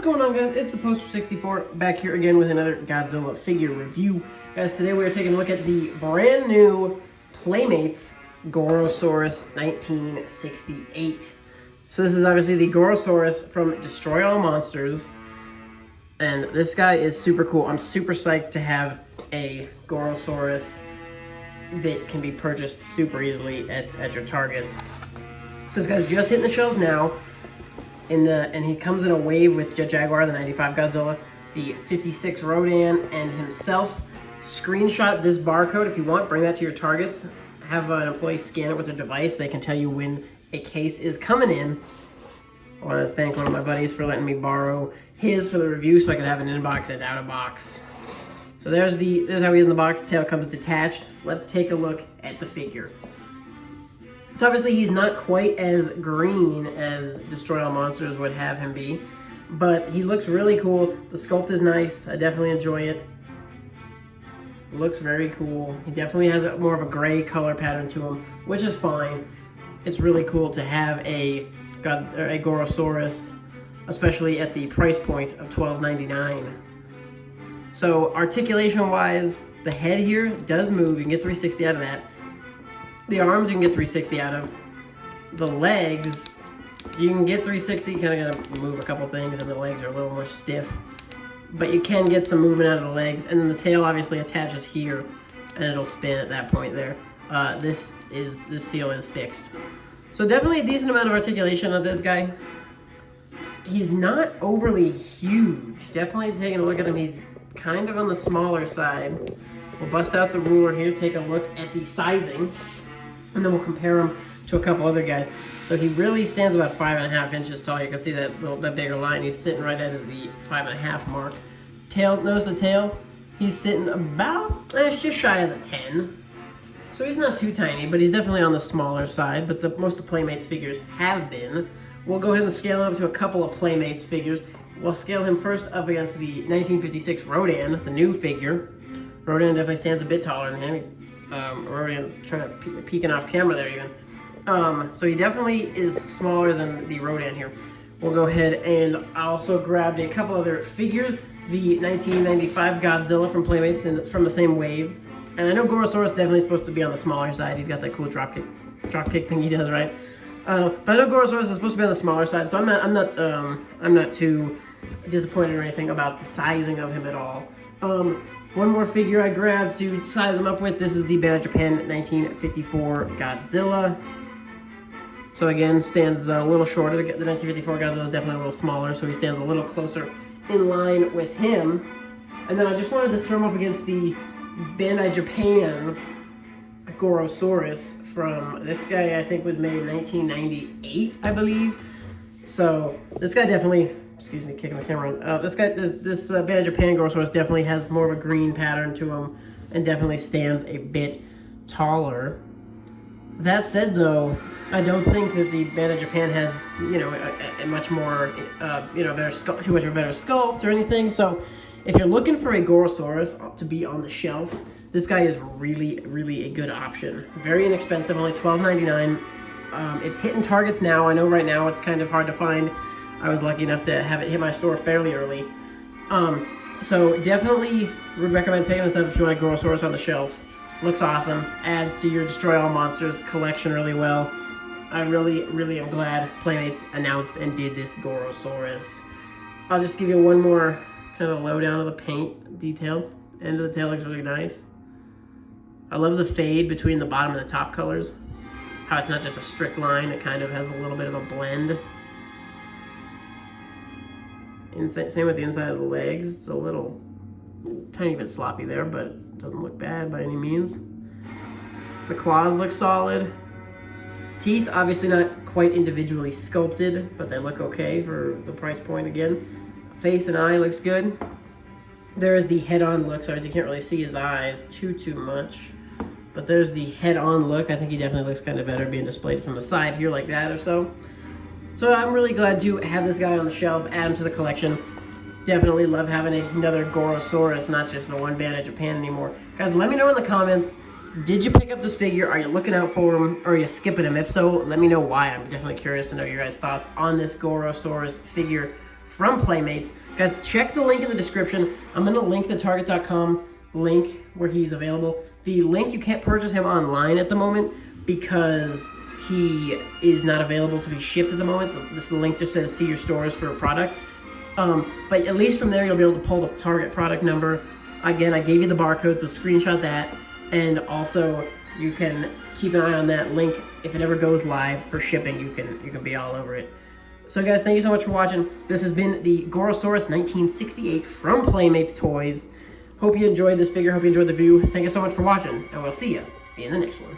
going on, guys? It's the Poster64 back here again with another Godzilla figure review. Guys, today we are taking a look at the brand new Playmates Gorosaurus 1968. So this is obviously the Gorosaurus from Destroy All Monsters. And this guy is super cool. I'm super psyched to have a Gorosaurus that can be purchased super easily at your Targets. So this guy's just hitting the shelves now. And he comes in a wave with Jet Jaguar, the 95 Godzilla, the 56 Rodan, and himself. Screenshot this barcode if you want. Bring that to your Targets. Have an employee scan it with their device. They can tell you when a case is coming in. I want to thank one of my buddies for letting me borrow his for the review so I could have an in-box and out-of-box. So there's how he is in the box. Tail comes detached. Let's take a look at the figure. So obviously he's not quite as green as Destroy All Monsters would have him be, but he looks really cool. The sculpt is nice. I definitely enjoy it. Looks very cool. He definitely has more of a gray color pattern to him, which is fine. It's really cool to have a Gorosaurus, especially at the price point of $12.99. So articulation-wise, the head here does move. You can get 360 out of that. The arms you can get 360 out of. The legs, you can get 360. You kind of got to move a couple things, and the legs are a little more stiff. But you can get some movement out of the legs. And then the tail obviously attaches here, and it'll spin at that point there. This seal is fixed. So definitely a decent amount of articulation of this guy. He's not overly huge. Definitely taking a look at him, he's kind of on the smaller side. We'll bust out the ruler here, take a look at the sizing, and then we'll compare him to a couple other guys. So he really stands about 5.5 inches tall. You can see that bigger line. He's sitting right at the 5.5 mark. Tail, notice the tail? He's sitting about, just shy of the 10. So he's not too tiny, but he's definitely on the smaller side, but most of the Playmates figures have been. We'll go ahead and scale him up to a couple of Playmates figures. We'll scale him first up against the 1956 Rodan, the new figure. Rodan definitely stands a bit taller than him. Rodan's trying to peeking off camera there even. So he definitely is smaller than the Rodan here. We'll go ahead and I also grabbed a couple other figures. The 1995 Godzilla from Playmates from the same wave. And I know Gorosaurus definitely supposed to be on the smaller side. He's got that cool drop kick thing he does, right? But I know Gorosaurus is supposed to be on the smaller side, so I'm not too disappointed or anything about the sizing of him at all. One more figure I grabbed to size him up with. This is the Band of Japan 1954 Godzilla. So again, stands a little shorter. The 1954 Godzilla is definitely a little smaller, so he stands a little closer in line with him. And then I just wanted to throw him up against the Bandai Japan Gorosaurus from, this guy I think was made in 1998, I believe. So this guy definitely, excuse me, kicking the camera. This Bandai Japan Gorosaurus definitely has more of a green pattern to him and definitely stands a bit taller. That said though, I don't think that the Bandai Japan has, a much more, better sculpt, too much of a better sculpt or anything. So if you're looking for a Gorosaurus to be on the shelf, this guy is really, really a good option. Very inexpensive, only $12.99. It's hitting Targets now. I know right now it's kind of hard to find. I was lucky enough to have it hit my store fairly early. So definitely would recommend picking this up if you want a Gorosaurus on the shelf. Looks awesome. Adds to your Destroy All Monsters collection really well. I really, really am glad Playmates announced and did this Gorosaurus. I'll just give you one more kind of lowdown of the paint details. End of the tail looks really nice. I love the fade between the bottom and the top colors. How it's not just a strict line, it kind of has a little bit of a blend. Same with the inside of the legs. It's a little tiny bit sloppy there, but it doesn't look bad by any means. The claws look solid. Teeth, obviously not quite individually sculpted, but they look okay for the price point again. Face and eye looks good. There's the head-on look. Sorry, you can't really see his eyes too much. But there's the head-on look. I think he definitely looks kind of better being displayed from the side here like that or so. So I'm really glad to have this guy on the shelf, add him to the collection. Definitely love having another Gorosaurus, not just the one Bandai Japan anymore. Guys, let me know in the comments, did you pick up this figure? Are you looking out for him? Or are you skipping him? If so, let me know why. I'm definitely curious to know your guys' thoughts on this Gorosaurus figure from Playmates. Guys, check the link in the description. I'm going to link the Target.com link where he's available. The link, you can't purchase him online at the moment because he is not available to be shipped at the moment. This link just says see your stores for a product. But at least from there, you'll be able to pull the Target product number. Again, I gave you the barcode, so screenshot that. And also, you can keep an eye on that link. If it ever goes live for shipping, you can be all over it. So guys, thank you so much for watching. This has been the Gorosaurus 1968 from Playmates Toys. Hope you enjoyed this figure. Hope you enjoyed the view. Thank you so much for watching, and we'll see you in the next one.